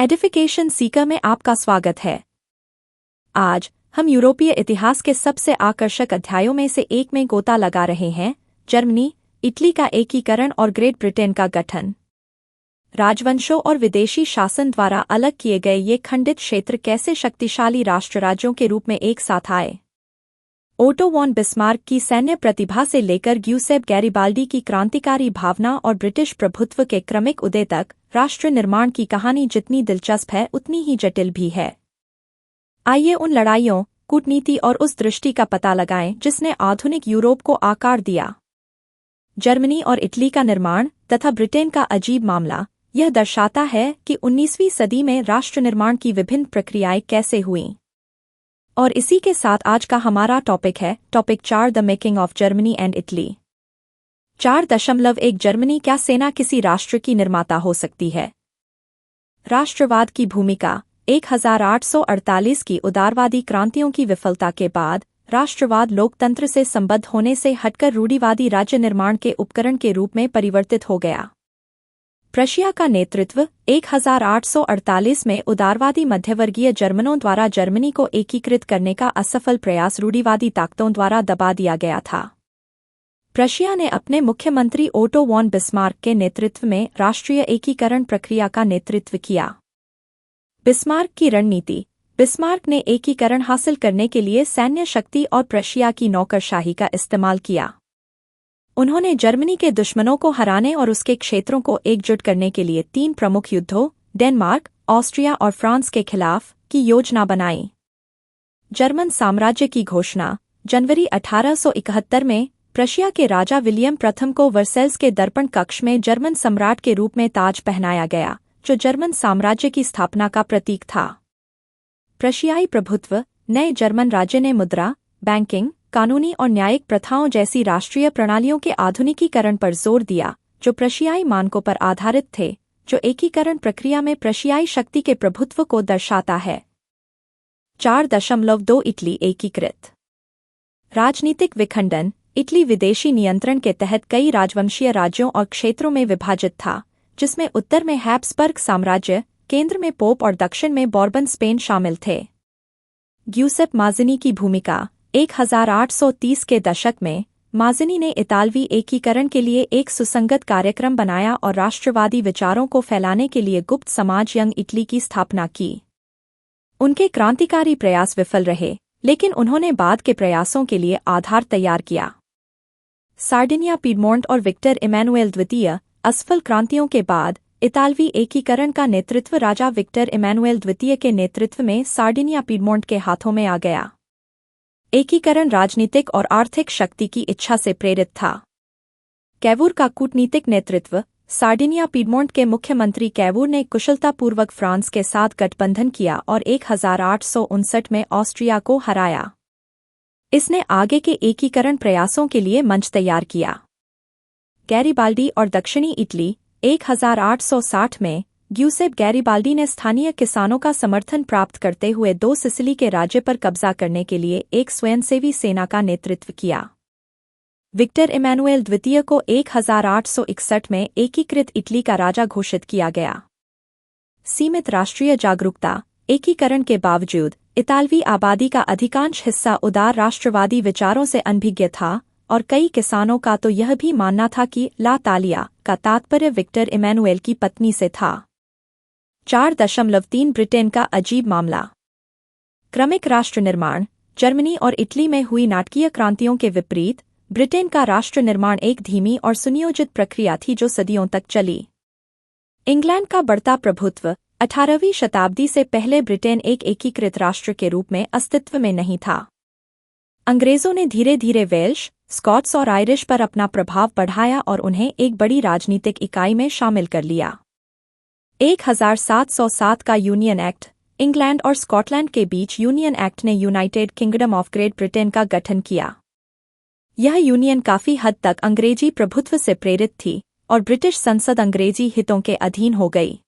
Edification Sikar में आपका स्वागत है। आज हम यूरोपीय इतिहास के सबसे आकर्षक अध्यायों में से एक में गोता लगा रहे हैं, जर्मनी, इटली का एकीकरण और ग्रेट ब्रिटेन का गठन। राजवंशों और विदेशी शासन द्वारा अलग किए गए ये खंडित क्षेत्र कैसे शक्तिशाली राष्ट्र-राज्यों के रूप में एक साथ आए। ओटो वॉन बिस्मार्क की सैन्य प्रतिभा से लेकर ग्यूसेप गैरिबाल्डी की क्रांतिकारी भावना और ब्रिटिश प्रभुत्व के क्रमिक उदय तक राष्ट्र निर्माण की कहानी जितनी दिलचस्प है उतनी ही जटिल भी है। आइए उन लड़ाइयों, कूटनीति और उस दृष्टि का पता लगाएं जिसने आधुनिक यूरोप को आकार दिया। जर्मनी और इटली का निर्माण तथा ब्रिटेन का अजीब मामला यह दर्शाता है कि 19वीं सदी में राष्ट्र निर्माण की विभिन्न प्रक्रियाएं कैसे हुईं। और इसी के साथ आज का हमारा टॉपिक है topic 4 the making of Germany and Italy. 4.1 Germany क्या सेना किसी राष्ट्र की निर्माता हो सकती है। राष्ट्रवाद की भूमिका 1848 की उदारवादी क्रांतियों की विफलता के बाद राष्ट्रवाद लोकतंत्र से संबद्ध होने से हटकर रूढ़िवादी राज्य निर्माण के उपकरण के रूप में परिवर्तित हो गया। प्रशिया का नेतृत्व 1848 में उदारवादी मध्यवर्गीय जर्मनों द्वारा जर्मनी को एकीकृत करने का असफल प्रयास रूढ़िवादी ताकतों द्वारा दबा दिया गया था। प्रशिया ने अपने मुख्यमंत्री ओटो वॉन बिस्मार्क के नेतृत्व में राष्ट्रीय एकीकरण प्रक्रिया का नेतृत्व किया। बिस्मार्क की रणनीति। बिस्मार्क ने एकीकरण हासिल करने के लिए सैन्य शक्ति और प्रशिया की नौकरशाही का इस्तेमाल किया। उन्होंने जर्मनी के दुश्मनों को हराने और उसके क्षेत्रों को एकजुट करने के लिए 3 प्रमुख युद्धों, डेनमार्क, ऑस्ट्रिया और फ्रांस के खिलाफ, की योजना बनाई। जर्मन साम्राज्य की घोषणा। जनवरी 1871 में प्रशिया के राजा विलियम प्रथम को वर्सेल्स के दर्पण कक्ष में जर्मन सम्राट के रूप में ताज पहनाया गया, जो जर्मन साम्राज्य की स्थापना का प्रतीक था। प्रशियाई प्रभुत्व। नए जर्मन राज्य ने मुद्रा, बैंकिंग, कानूनी और न्यायिक प्रथाओं जैसी राष्ट्रीय प्रणालियों के आधुनिकीकरण पर जोर दिया, जो प्रशियाई मानकों पर आधारित थे, जो एकीकरण प्रक्रिया में प्रशियाई शक्ति के प्रभुत्व को दर्शाता है। 4.2 इटली एकीकृत। राजनीतिक विखंडन। इटली विदेशी नियंत्रण के तहत कई राजवंशीय राज्यों और क्षेत्रों में विभाजित था, जिसमें उत्तर में हैब्सबर्ग साम्राज्य, केंद्र में पोप और दक्षिण में बॉर्बन स्पेन शामिल थे। ग्यूसेप माज़िनी की भूमिका। 1830 के दशक में माज़िनी ने इतालवी एकीकरण के लिए एक सुसंगत कार्यक्रम बनाया और राष्ट्रवादी विचारों को फैलाने के लिए गुप्त समाज यंग इटली की स्थापना की। उनके क्रांतिकारी प्रयास विफल रहे, लेकिन उन्होंने बाद के प्रयासों के लिए आधार तैयार किया। सार्डिनिया, पीडमोंट और विक्टर इमैनुएल द्वितीय। असफल क्रांतियों के बाद इतालवी एकीकरण का नेतृत्व राजा विक्टर इमैनुएल द्वितीय के नेतृत्व में सार्डिनिया पीडमोंट के हाथों में आ गया। एकीकरण राजनीतिक और आर्थिक शक्ति की इच्छा से प्रेरित था। कैवूर का कूटनीतिक नेतृत्व। सार्डिनिया पीडमोंट के मुख्यमंत्री कैवूर ने कुशलतापूर्वक फ्रांस के साथ गठबंधन किया और 1859 में ऑस्ट्रिया को हराया। इसने आगे के एकीकरण प्रयासों के लिए मंच तैयार किया। गैरिबाल्डी और दक्षिणी इटली। 1860 में ग्यूसेप गैरिबाल्डी ने स्थानीय किसानों का समर्थन प्राप्त करते हुए 2 सिसिली के राज्य पर कब्जा करने के लिए एक स्वयंसेवी सेना का नेतृत्व किया। विक्टर इमैनुएल द्वितीय को 1861 में एकीकृत इटली का राजा घोषित किया गया। सीमित राष्ट्रीय जागरूकता। एकीकरण के बावजूद इतालवी आबादी का अधिकांश हिस्सा उदार राष्ट्रवादी विचारों से अनभिज्ञ था, और कई किसानों का तो यह भी मानना था कि ला तालिया का तात्पर्य विक्टर इमैनुएल की पत्नी से था। 4.3 ब्रिटेन का अजीब मामला। क्रमिक राष्ट्र निर्माण। जर्मनी और इटली में हुई नाटकीय क्रांतियों के विपरीत ब्रिटेन का राष्ट्र निर्माण एक धीमी और सुनियोजित प्रक्रिया थी जो सदियों तक चली। इंग्लैंड का बढ़ता प्रभुत्व। 18वीं शताब्दी से पहले ब्रिटेन एक एकीकृत राष्ट्र के रूप में अस्तित्व में नहीं था। अंग्रेजों ने धीरे धीरे वेल्श, स्कॉट्स और आयरिश पर अपना प्रभाव बढ़ाया और उन्हें एक बड़ी राजनीतिक इकाई में शामिल कर लिया। 1707 का यूनियन एक्ट। इंग्लैंड और स्कॉटलैंड के बीच यूनियन एक्ट ने United kingdom of great Britain का गठन किया। यह यूनियन काफी हद तक अंग्रेजी प्रभुत्व से प्रेरित थी और ब्रिटिश संसद अंग्रेजी हितों के अधीन हो गई।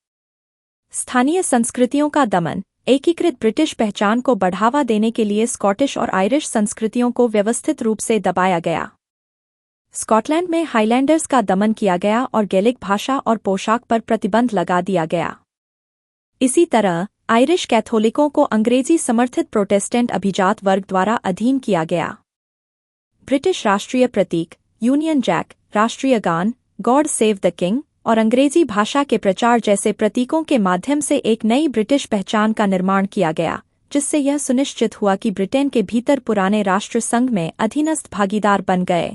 स्थानीय संस्कृतियों का दमन। एकीकृत ब्रिटिश पहचान को बढ़ावा देने के लिए स्कॉटिश और आयरिश संस्कृतियों को व्यवस्थित रूप से दबाया गया। स्कॉटलैंड में हाईलैंडर्स का दमन किया गया और गैलिक भाषा और पोशाक पर प्रतिबंध लगा दिया गया। इसी तरह आयरिश कैथोलिकों को अंग्रेजी समर्थित प्रोटेस्टेंट अभिजात वर्ग द्वारा अधीन किया गया। ब्रिटिश राष्ट्रीय प्रतीक, यूनियन जैक, राष्ट्रीय गान, गॉड सेव द किंग और अंग्रेजी भाषा के प्रचार जैसे प्रतीकों के माध्यम से एक नई ब्रिटिश पहचान का निर्माण किया गया, जिससे यह सुनिश्चित हुआ कि ब्रिटेन के भीतर पुराने राष्ट्र संघ में अधीनस्थ भागीदार बन गए।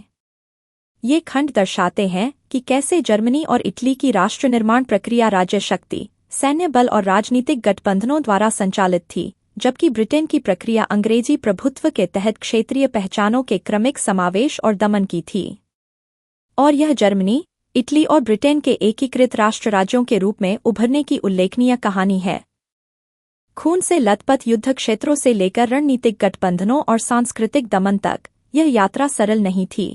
ये खंड दर्शाते हैं कि कैसे जर्मनी और इटली की राष्ट्र निर्माण प्रक्रिया राज्य शक्ति, सैन्य बल और राजनीतिक गठबंधनों द्वारा संचालित थी, जबकि ब्रिटेन की प्रक्रिया अंग्रेजी प्रभुत्व के तहत क्षेत्रीय पहचानों के क्रमिक समावेश और दमन की थी। और यह जर्मनी, इटली और ब्रिटेन के एकीकृत राष्ट्र राज्यों के रूप में उभरने की उल्लेखनीय कहानी है। खून से लथपथ युद्ध क्षेत्रों से लेकर रणनीतिक गठबंधनों और सांस्कृतिक दमन तक, यह यात्रा सरल नहीं थी।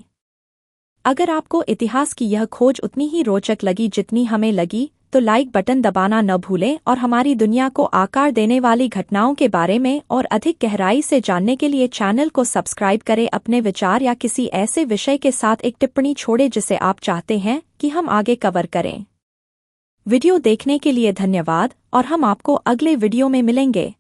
अगर आपको इतिहास की यह खोज उतनी ही रोचक लगी जितनी हमें लगी, तो लाइक बटन दबाना न भूलें और हमारी दुनिया को आकार देने वाली घटनाओं के बारे में और अधिक गहराई से जानने के लिए चैनल को सब्सक्राइब करें। अपने विचार या किसी ऐसे विषय के साथ एक टिप्पणी छोड़ें जिसे आप चाहते हैं कि हम आगे कवर करें। वीडियो देखने के लिए धन्यवाद और हम आपको अगले वीडियो में मिलेंगे।